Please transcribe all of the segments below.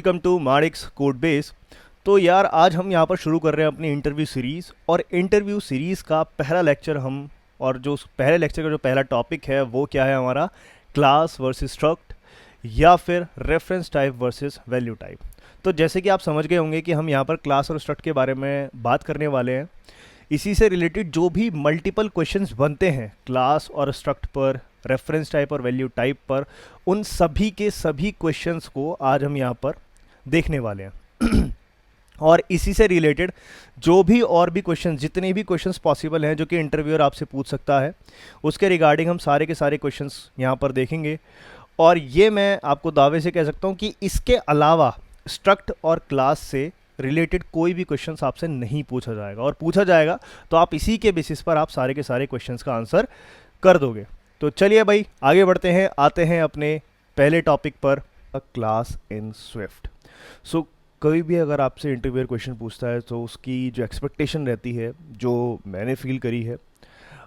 Welcome to Marix code base. तो यार आज हम यहाँ पर शुरू कर रहे हैं अपनी इंटरव्यू सीरीज़, और इंटरव्यू सीरीज़ का पहला लेक्चर हम, और जो पहले लेक्चर का जो पहला टॉपिक है वो क्या है हमारा, क्लास वर्सेस स्ट्रक्ट या फिर reference type versus value type. तो जैसे कि आप समझ गए होंगे कि हम यहाँ पर क्लास और स्ट्रक्ट के बारे में बात करने वाले हैं। इसी से रिलेटेड जो भी मल्टीपल क्वेश्चंस बनते हैं क्लास और स्ट्रक्ट पर, रेफरेंस टाइप और वैल्यू टाइप पर, उन सभी के सभी क्वेश्चंस को आज हम यहाँ पर देखने वाले हैं। और इसी से रिलेटेड जो भी और भी क्वेश्चन, जितने भी क्वेश्चंस पॉसिबल हैं जो कि इंटरव्यूअर आपसे पूछ सकता है, उसके रिगार्डिंग हम सारे के सारे क्वेश्चंस यहाँ पर देखेंगे। और ये मैं आपको दावे से कह सकता हूँ कि इसके अलावा स्ट्रक्ट और क्लास से रिलेटेड कोई भी क्वेश्चंस आपसे नहीं पूछा जाएगा, और पूछा जाएगा तो आप इसी के बेसिस पर आप सारे के सारे क्वेश्चंस का आंसर कर दोगे। तो चलिए भाई आगे बढ़ते हैं, आते हैं अपने पहले टॉपिक पर, क्लास इन स्विफ्ट। सो कभी भी अगर आपसे इंटरव्यूअर क्वेश्चन पूछता है तो उसकी जो एक्सपेक्टेशन रहती है, जो मैंने फील करी है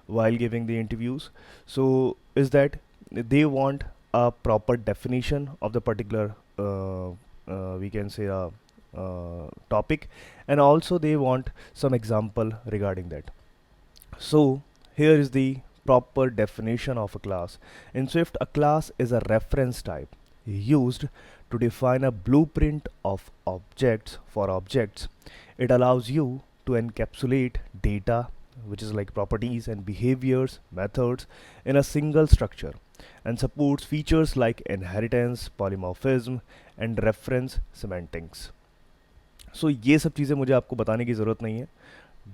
while giving the interviews, so is that they want a proper definition of the particular we can say a topic, and also they want some example regarding that. So here is the proper definition of a class. In Swift, a class is a reference type used to define a blueprint of objects for objects. It allows you to encapsulate data, which is like properties and behaviors, methods, in a single structure, and supports features like inheritance, polymorphism, and reference semantics. So ये सब चीज़ें मुझे आपको बताने की ज़रूरत नहीं है।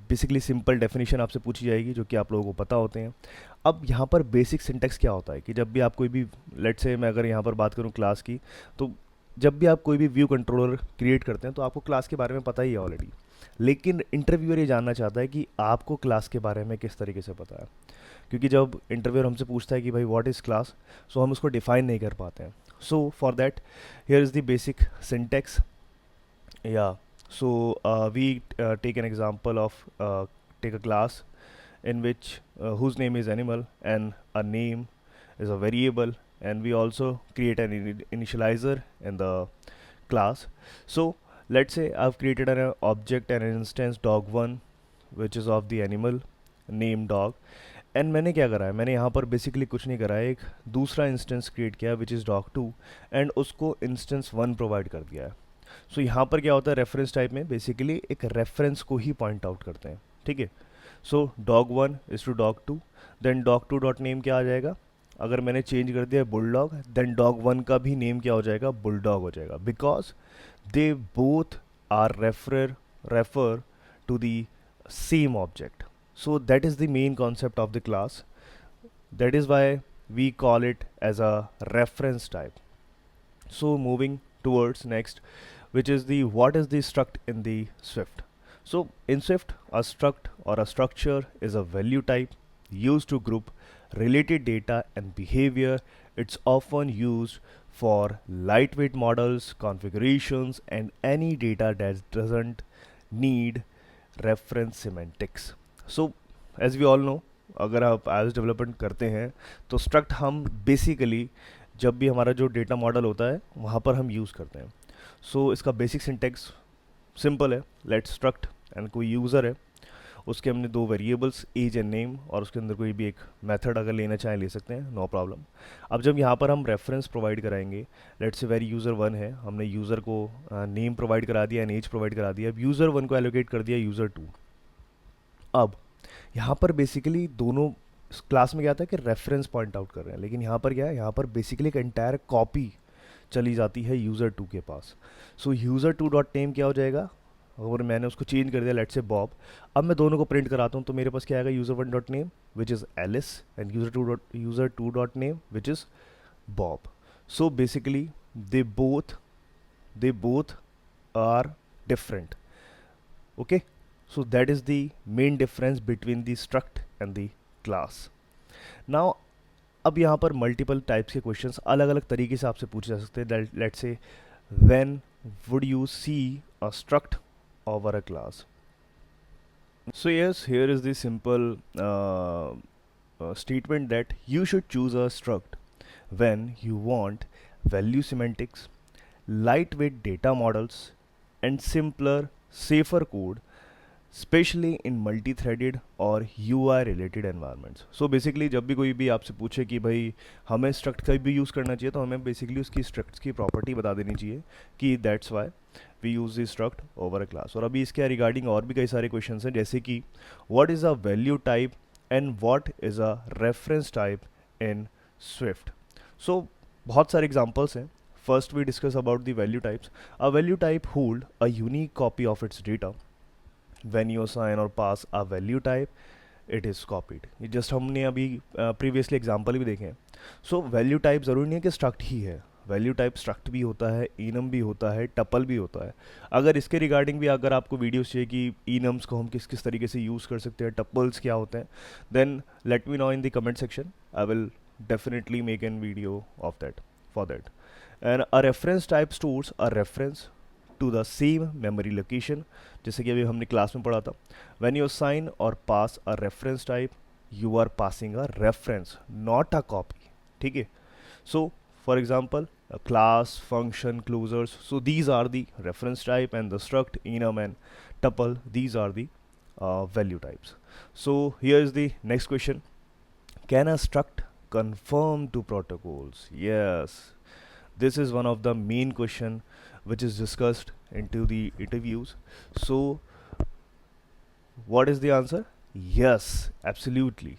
बेसिकली सिंपल डेफिनेशन आपसे पूछी जाएगी जो कि आप लोगों को पता होते हैं। अब यहाँ पर बेसिक सिंटेक्स क्या होता है कि जब भी आप कोई भी, लेट से मैं अगर यहाँ पर बात करूँ क्लास की, तो जब भी आप कोई भी व्यू कंट्रोलर क्रिएट करते हैं तो आपको क्लास के बारे में पता ही है ऑलरेडी, लेकिन इंटरव्यूअर ये जानना चाहता है कि आपको क्लास के बारे में किस तरीके से पता है। क्योंकि जब इंटरव्यूअर हमसे पूछता है कि भाई व्हाट इज़ क्लास, सो हम उसको डिफाइन नहीं कर पाते हैं। So for that here is the basic syntax. Yeah, so we take an example of take a class in which whose name is animal and a name is a variable, and we also create an initializer in the class. So let's say I've created an object and an instance dog1 which is of the animal name dog, and मैंने क्या करा है, मैंने यहाँ पर basically कुछ नहीं करा है, एक दूसरा इंस्टेंस क्रिएट किया which is dog two, and उसको इंस्टेंस वन प्रोवाइड कर दिया है। सो यहाँ पर क्या होता है, रेफरेंस टाइप में बेसिकली एक रेफरेंस को ही पॉइंट आउट करते हैं, ठीक है। So dog one is to dog two, then dog two dot name क्या आ जाएगा, अगर मैंने चेंज कर दिया bulldog, then dog one का भी नेम क्या हो जाएगा, बुल डॉग हो जाएगा, because they both are refer to the same object. So that is the main concept of the class. That is why we call it as a reference type. So moving towards next, which is the what is the struct in the Swift. So in Swift, a struct or a structure is a value type used to group related data and behavior. It's often used for lightweight models, configurations, and any data that doesn't need reference semantics. So as we all know, अगर आप iOS development करते हैं तो struct हम basically जब भी हमारा जो डेटा मॉडल होता है वहाँ पर हम यूज़ करते हैं। सो इसका बेसिक सिंटेक्स सिंपल है, लेट स्ट्रक्ट एंड कोई यूज़र है, उसके हमने दो वेरिएबल्स एज एंड नेम, और उसके अंदर कोई भी एक मेथड अगर लेना चाहें ले सकते हैं, नो प्रॉब्लम। अब जब यहाँ पर हम रेफरेंस प्रोवाइड कराएंगे, लेट से वेरी यूज़र वन है, हमने यूज़र को नेम प्रोवाइड करा दिया एंड एज प्रोवाइड करा दिया, अब यूज़र वन को एलोकेट कर दिया यूज़र टू। अब यहाँ पर बेसिकली दोनों क्लास में क्या था कि रेफरेंस पॉइंट आउट कर रहे हैं, लेकिन यहाँ पर क्या है, यहाँ पर बेसिकली एक एंटायर कॉपी चली जाती है यूज़र टू के पास। So user two dot name क्या हो जाएगा, अगर मैंने उसको चेंज कर दिया लेट से बॉब, अब मैं दोनों को प्रिंट कराता हूँ तो मेरे पास क्या आएगा, user one dot name which is Alice and user two dot name which is Bob. So basically they both are different, okay. So that is the main difference between the struct and the class. Now अब यहाँ पर multiple types के questions अलग अलग तरीके से आपसे पूछे जा सकते हैं। Let's say when would you see a struct over a class. So yes, here is the simple statement that you should choose a struct when you want value semantics, lightweight data models, and simpler, safer code, specially in multi threaded और UI related environments. So basically जब भी कोई भी आपसे पूछे कि भाई हमें स्ट्रक्ट का भी यूज़ करना चाहिए, तो हमें बेसिकली उसकी स्ट्रक्ट्स की प्रॉपर्टी बता देनी चाहिए कि that's why we use the struct over a class. और अभी इसके रिगार्डिंग और भी कई सारे क्वेश्चंस हैं, जैसे कि what is a value type and what is a reference type in Swift. So बहुत सारे एग्जांपल्स हैं. First we discuss about the value types. A value type hold a unique copy of its data. when you assign or pass a value type, it is copied. ये just हमने अभी previously example भी देखे हैं. So value type ज़रूरी नहीं है कि स्ट्रक्ट ही है. वैल्यू टाइप स्ट्रक्ट भी होता है, इनम भी होता है, टपल भी होता है. अगर इसके रिगार्डिंग भी अगर आपको वीडियोस चाहिए कि इनम्स को हम किस किस तरीके से यूज़ कर सकते हैं, टपल्स क्या होते हैं, then let me know in the comment section. I will definitely make an video of that for that. And a reference type stores a reference to the same memory location, जैसे कि अभी हमने class में पढ़ा था. when you assign or pass a reference type, you are passing a reference, not a copy. ठीक है. so for example, a class, function, closures, so these are the reference type, and the struct, enum and tuple, these are the value types. so here is the next question. Can a struct conform to protocols? Yes, this is one of the main question which is discussed into the interviews. So what is the answer? Yes, absolutely.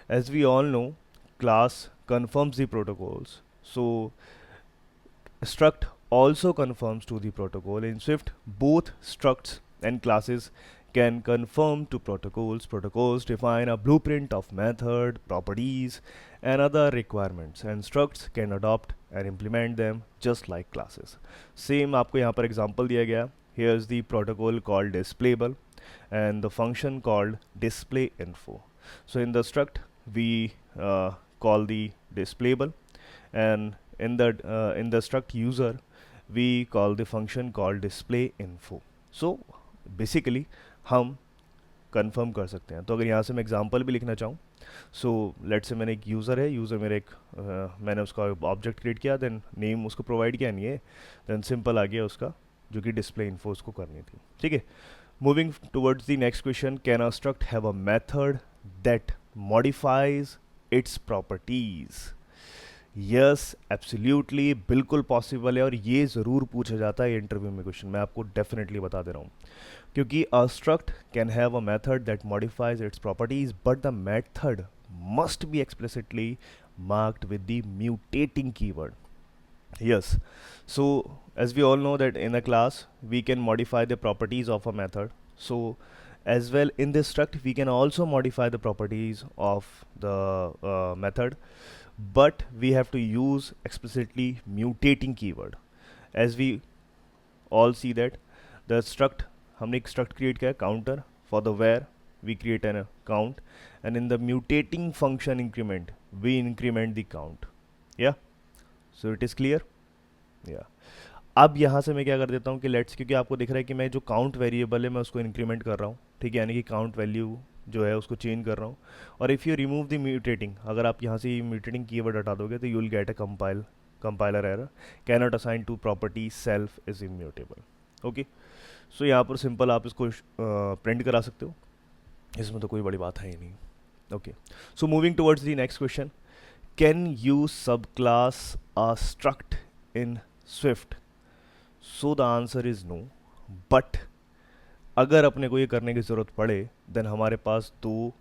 As we all know, class confirms the protocols, so struct also confirms to the protocol. In Swift, both structs and classes can confirm to protocols. Protocols define a blueprint of method, properties, and other requirements, and structs can adopt and implement them just like classes. Same आपको यहाँ पर example दिया गया. Here's the protocol called displayable and the function called display info. So in the struct we call the displayable, and in the struct user we call the function called display info. So basically हम confirm कर सकते हैं. तो अगर यहाँ से मैं example भी लिखना चाहूँ, सो लेट्स से मैंने एक यूज़र है, यूज़र मेरे एक मैंने उसका ऑब्जेक्ट क्रिएट किया, देन नेम उसको प्रोवाइड किया नहीं है, देन सिंपल आ गया उसका जो कि डिस्प्ले इन्फो उसको करनी थी. ठीक है. Moving towards the next question. Can a struct have a method that modifies it's properties? Yes, absolutely, बिल्कुल पॉसिबल है, और ये ज़रूर पूछा जाता है इंटरव्यू में क्वेश्चन. मैं आपको डेफिनेटली बता दे रहा हूँ, क्योंकि a struct can have a method that modifies its properties, but the method must be explicitly marked with the mutating keyword. Yes, so as we all know that in a class we can modify the properties of a method, so as well in this struct we can also modify the properties of the method, but we have to use explicitly mutating keyword. As we all see that the struct, हमने एक struct create किया counter, for the where we create an count, and in the mutating function increment we increment the count. Yeah, so it is clear. Yeah. अब यहाँ से मैं क्या कर देता हूँ कि लेट्स, क्योंकि आपको दिख रहा है कि मैं जो काउंट वेरिएबल है मैं उसको इंक्रीमेंट कर रहा हूँ. ठीक है, यानी कि काउंट वैल्यू जो है उसको चेंज कर रहा हूँ. और if you remove the mutating, अगर आप यहाँ से म्यूटेटिंग कीवर्ड हटा दोगे तो you will get a compiler error. Can not assign to property self is immutable. Okay, so यहाँ पर सिंपल आप इसको प्रिंट करा सकते हो, इसमें तो कोई बड़ी बात है ही नहीं. Okay, so moving towards the next question. Can you subclass a struct in Swift? So the answer is no, but अगर अपने को ये करने की ज़रूरत पड़े देन हमारे पास दो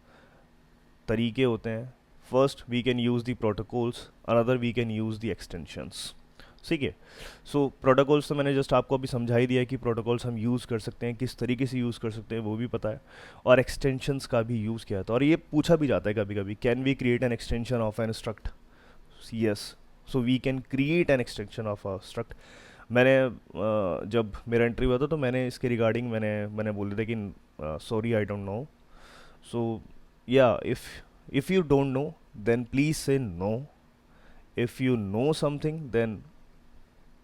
तरीके होते हैं. First we can use the protocols, another we can use the extensions. ठीक है. सो प्रोटोकॉल्स तो मैंने जस्ट आपको अभी समझा ही दिया कि प्रोटोकॉल्स हम यूज़ कर सकते हैं, किस तरीके से यूज़ कर सकते हैं वो भी पता है, और एक्सटेंशंस का भी यूज़ किया था. और ये पूछा भी जाता है कभी कभी, can we create an extension of an struct? Yes, so we can create an extension of a struct. मैंने जब मेरा इंटरव्यू हुआ था तो मैंने इसके रिगार्डिंग मैंने बोल दिया था कि sorry I don't know. So या if you don't know then please say no. If you know something then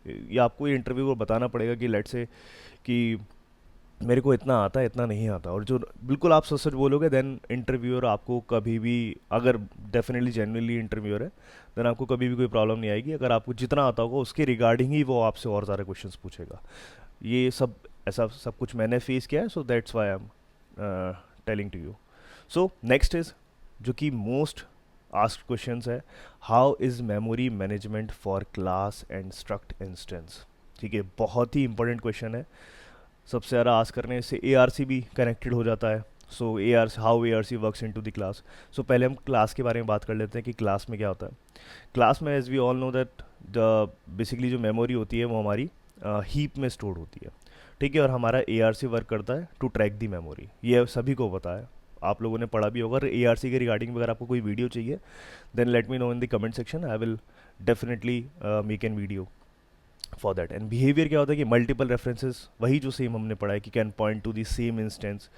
ये आपको इंटरव्यू को बताना पड़ेगा कि लेट्स से कि मेरे को इतना आता है, इतना नहीं आता, और जो बिल्कुल आप सच सच बोलोगे देन इंटरव्यूअर आपको कभी भी, अगर डेफिनेटली जेन्युइनली इंटरव्यूअर है, देन आपको कभी भी कोई प्रॉब्लम नहीं आएगी। अगर आपको जितना आता होगा उसके रिगार्डिंग ही वो आपसे और सारे क्वेश्चंस पूछेगा। ये सब, ऐसा सब कुछ मैंने फेस किया है, so that's why I am telling to you. So next is, जो कि मोस्ट आस्क्ड क्वेश्चंस है, how is memory management for class and struct instance. ठीक है, बहुत ही इंपॉर्टेंट क्वेश्चन है। सबसे ज़्यादा आस करने से ए आर सी भी कनेक्टेड हो जाता है। So A R, how A R C works into the class. सो पहले हम क्लास के बारे में बात कर लेते हैं कि क्लास में क्या होता है। क्लास में as we all know that the basically जो मेमोरी होती है वो हमारी हीप में स्टोर होती है। ठीक है, और हमारा ए आर सी वर्क करता है टू ट्रैक दी मेमोरी, ये सभी को पता है, आप लोगों ने पढ़ा भी होगा। ए आर सी के रिगार्डिंग अगर आपको कोई वीडियो चाहिए then let me know in the comment section, I will definitely make an video for that. And behaviour क्या होता है कि मल्टीपल रेफरेंसेस, वही जो सेम हमने पढ़ा है कि can point two the same instance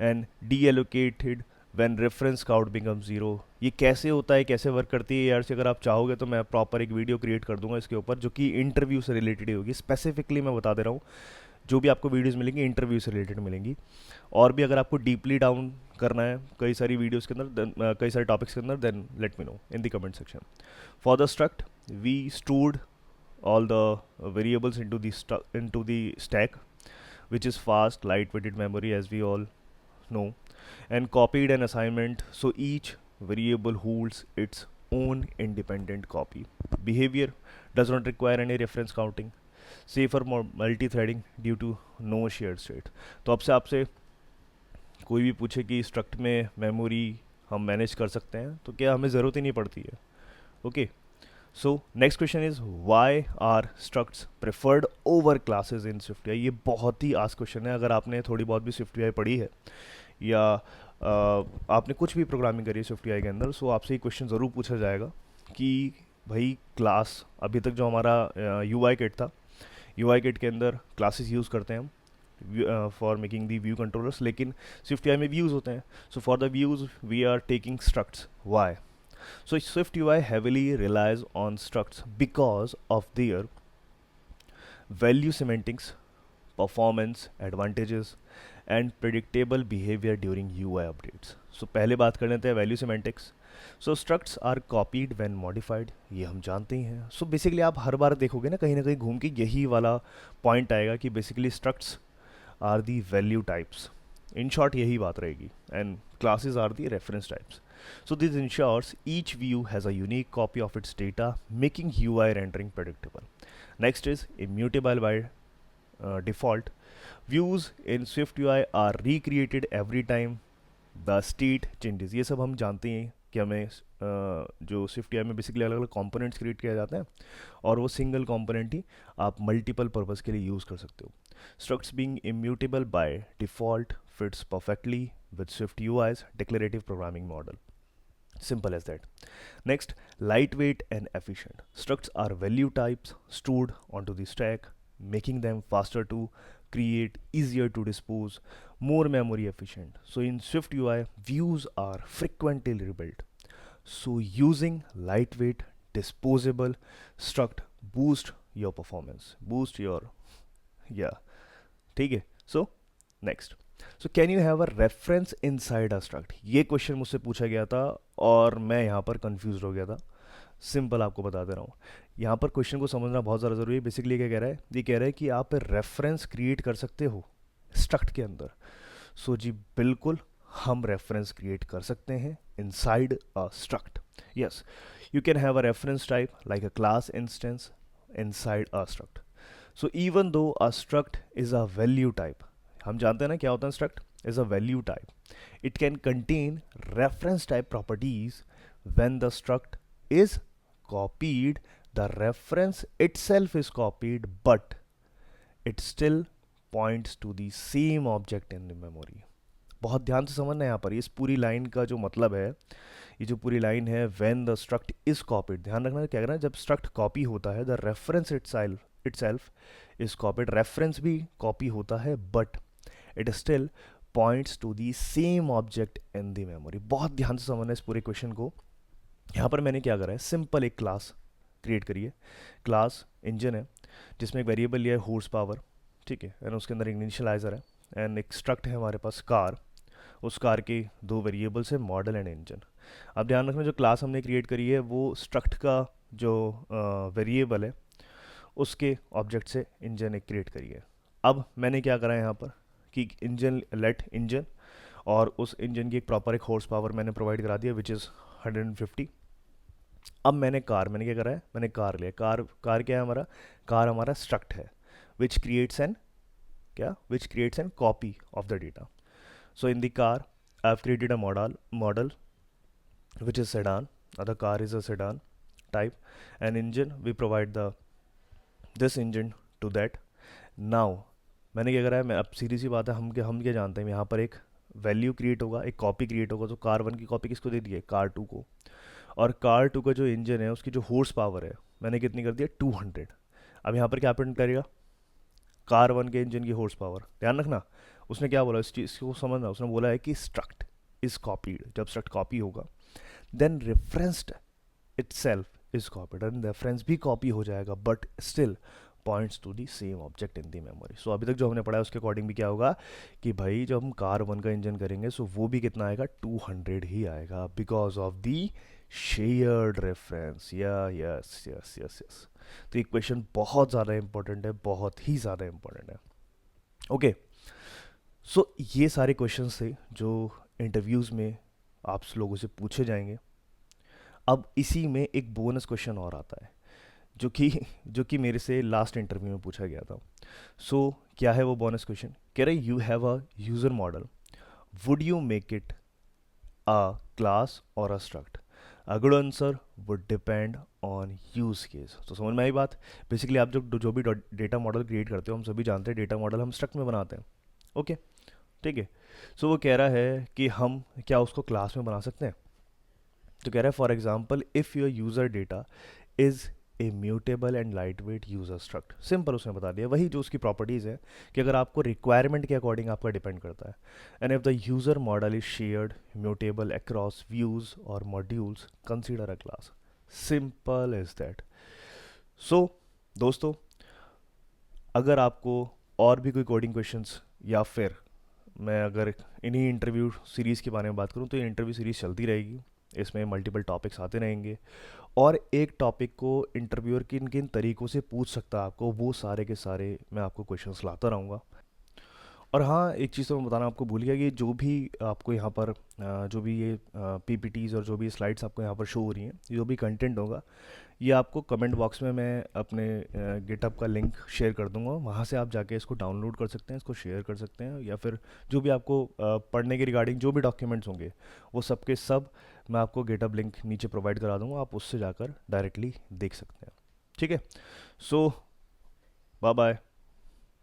and D allocated when reference count become zero. ये कैसे होता है, कैसे वर्क करती है यार से, अगर आप चाहोगे तो मैं प्रॉपर एक वीडियो क्रिएट कर दूंगा इसके ऊपर, जो कि इंटरव्यू से रिलेटेड ही होगी। स्पेसिफिकली मैं बता दे रहा हूँ, जो भी आपको वीडियोस मिलेंगी इंटरव्यू से रिलेटेड मिलेंगी। और भी अगर आपको डीपली डाउन करना है कई सारी वीडियोस के अंदर, कई सारे टॉपिक्स के अंदर, then let me know in the comment section. For the struct we stored all the variables into the stack, which is fast light-weighted memory as we all know, and copied an assignment, so each variable holds its own independent copy. Behavior does not require any reference counting, safer multi-threading due to no shared state. तो अब से आपसे कोई भी पूछे कि struct में memory हम मैनेज कर सकते हैं, तो क्या हमें ज़रूरत ही नहीं पड़ती है। Okay, so next question is, why are structs preferred over classes in Swift UI. ये बहुत ही आस क्वेश्चन है। अगर आपने थोड़ी बहुत भी स्विफ्ट यूआई पढ़ी है या आपने कुछ भी प्रोग्रामिंग करी है स्विफ्ट यूआई के अंदर, सो आपसे ये क्वेश्चन ज़रूर पूछा जाएगा कि भाई क्लास, अभी तक जो हमारा यूआई किट था, यूआई किट के अंदर क्लासेस यूज़ करते हैं हम for making the view controllers, लेकिन स्विफ्ट यूआई में व्यूज़ होते हैं। So for the views we are taking structs. Why? So SwiftUI heavily relies on structs because of their value semantics, performance advantages, and predictable behavior during UI updates. So पहले बात कर लेते हैं value semantics. So structs are copied when modified, ये हम जानते ही हैं। So basically आप हर बार देखोगे ना कहीं घूम के यही वाला पॉइंट आएगा कि basically structs are the value types. In short यही बात रहेगी, and classes are the reference types. So this ensures each view has a unique copy of its data, making UI rendering predictable. Next is immutable by default. Views in SwiftUI are recreated every time the state changes. ये सब हम जानते हैं कि हमें जो SwiftUI में basically अलग अलग कंपोनेंट्स क्रिएट किया जाता है, और वो सिंगल कंपोनेंट ही आप मल्टीपल पर्पस के लिए यूज़ कर सकते हो। Structs being immutable by default fits perfectly with SwiftUI's declarative programming model. Simple as that. Next, lightweight and efficient. Structs are value types stored onto the stack, making them faster to create, easier to dispose, more memory efficient. So in SwiftUI, views are frequently rebuilt. So using lightweight, disposable struct boost your performance, boost your, yeah, ठीक है। So next, so can you have a reference inside a struct. ये question मुझसे पूछा गया था और मैं यहाँ पर कंफ्यूज हो गया था। सिंपल आपको बता दे रहा हूँ, यहाँ पर क्वेश्चन को समझना बहुत ज़्यादा ज़रूरी है। बेसिकली क्या कह रहा है, ये कह रहा है कि आप रेफरेंस क्रिएट कर सकते हो स्ट्रक्ट के अंदर। सो जी बिल्कुल, हम रेफरेंस क्रिएट कर सकते हैं inside a struct. Yes, you can have a reference type like a class instance inside a struct. So even though a struct is a value type, हम जानते हैं ना क्या होता है struct is a value type, it can contain reference type properties. When the struct is copied, the reference itself is copied but it still points to the same object in the memory. बहुत ध्यान से समझना है यहाँ पर, इस पूरी line का जो मतलब है, ये जो पूरी लाइन है when the struct is copied, ध्यान रखना क्या करना है, जब स्ट्रक्ट कॉपी होता है the reference itself is copied, reference भी कॉपी होता है but it still points to the same object in the memory. बहुत ध्यान से समझना इस पूरे क्वेश्चन को। यहाँ पर मैंने क्या करा है, सिंपल एक क्लास क्रिएट करिए। क्लास इंजन है जिसमें एक वेरिएबल लिया है हॉर्स पावर, ठीक है, एंड उसके अंदर इनिशियलाइजर है। एंड एक स्ट्रक्ट है हमारे पास कार। उस कार के दो वेरिएबल्स है मॉडल एंड इंजन। अब ध्यान रखना जो क्लास हमने क्रिएट करी है वो स्ट्रक्ट का जो वेरिएबल है उसके ऑब्जेक्ट से इंजन एक क्रिएट करी है। अब मैंने क्या करा है यहाँ पर कि इंजन लेट इंजन, और उस इंजन की एक प्रॉपर एक हॉर्स पावर मैंने प्रोवाइड करा दिया विच इज़ 150। अब मैंने क्या करा है, मैंने कार लिया। कार क्या है हमारा, कार हमारा स्ट्रक्ट है which creates an which creates an copy of the data. So in the car I have created a model which is sedan. The car is a sedan type. An engine, we provide this engine to that. Now मैंने क्या करा है, मैं अब सीधी सी बात है, हम क्या जानते हैं, यहाँ पर एक वैल्यू क्रिएट होगा, एक कॉपी क्रिएट होगा। तो कार वन की कॉपी किसको दे दी है, कार टू को। और कार टू का जो इंजन है उसकी जो हॉर्स पावर है मैंने कितनी कर दी है, 200। अब यहाँ पर क्या प्रिंट करेगा, कार वन के इंजन की हॉर्स पावर। ध्यान रखना उसने क्या बोला, इस चीज़ को समझना, उसने बोला है कि स्ट्रक्ट इज कॉपीड। जब स्ट्रक्ट कॉपी होगा then referenced itself is copied, and reference भी कॉपी हो जाएगा but still points to the same object in the memory. So अभी तक जो हमने पढ़ा है उसके अकॉर्डिंग भी क्या होगा कि भाई जब हम कार वन का इंजन करेंगे सो वो भी कितना आएगा, 200 ही आएगा because of the shared reference. Yes yes yes yes. तो ये क्वेश्चन बहुत ज़्यादा इंपॉर्टेंट है, बहुत ही ज़्यादा इंपॉर्टेंट है। ओके सो ये सारे क्वेश्चंस थे जो इंटरव्यूज़ में आप लोगों से पूछे जाएंगे। अब इसी में एक बोनस क्वेश्चन और आता है जो कि मेरे से लास्ट इंटरव्यू में पूछा गया था। सो क्या है वो बोनस क्वेश्चन, कह रहे you have a user model, would you make it a class और a struct. A good answer would depend on use case. तो समझ में आई बात। बेसिकली आप जो भी डेटा मॉडल क्रिएट करते हो, हम सभी जानते हैं डेटा मॉडल हम स्ट्रक्ट में बनाते हैं। ओके ठीक है। सो वो कह रहा है कि हम क्या उसको क्लास में बना सकते हैं। तो कह रहा है for example if your user data is a mutable and light weight user struct. Simple उसने बता दिया, वही जो उसकी प्रॉपर्टीज़ है कि अगर आपको रिक्वायरमेंट के अकॉर्डिंग आपका डिपेंड करता है। And if the user model is shared mutable across views और modules consider a class. Simple is that. So दोस्तों अगर आपको और भी कोई कोडिंग क्वेश्चंस या फिर मैं अगर इन्हीं इंटरव्यू सीरीज़ के बारे में बात करूं तो ये इंटरव्यू सीरीज़ चलती रहेगी। इसमें मल्टीपल टॉपिक्स आते रहेंगे और एक टॉपिक को इंटरव्यूअर किन किन तरीक़ों से पूछ सकता है आपको, वो सारे के सारे मैं आपको क्वेश्चंस लाता रहूँगा। और हाँ एक चीज़ तो मैं बताना आपको भूल गया कि जो भी आपको यहाँ पर जो भी ये पीपीटीज़ और जो भी स्लाइड्स आपको यहाँ पर शो हो रही हैं, जो भी कंटेंट होगा ये आपको कमेंट बॉक्स में मैं अपने गिटहब का लिंक शेयर कर दूंगा। वहाँ से आप जाके इसको डाउनलोड कर सकते हैं, इसको शेयर कर सकते हैं, या फिर जो भी आपको पढ़ने के रिगार्डिंग जो भी डॉक्यूमेंट्स होंगे वो सब के सब मैं आपको गिटहब लिंक नीचे प्रोवाइड करा दूंगा, आप उससे जाकर डायरेक्टली देख सकते हैं। ठीक है। सो बाय बाय।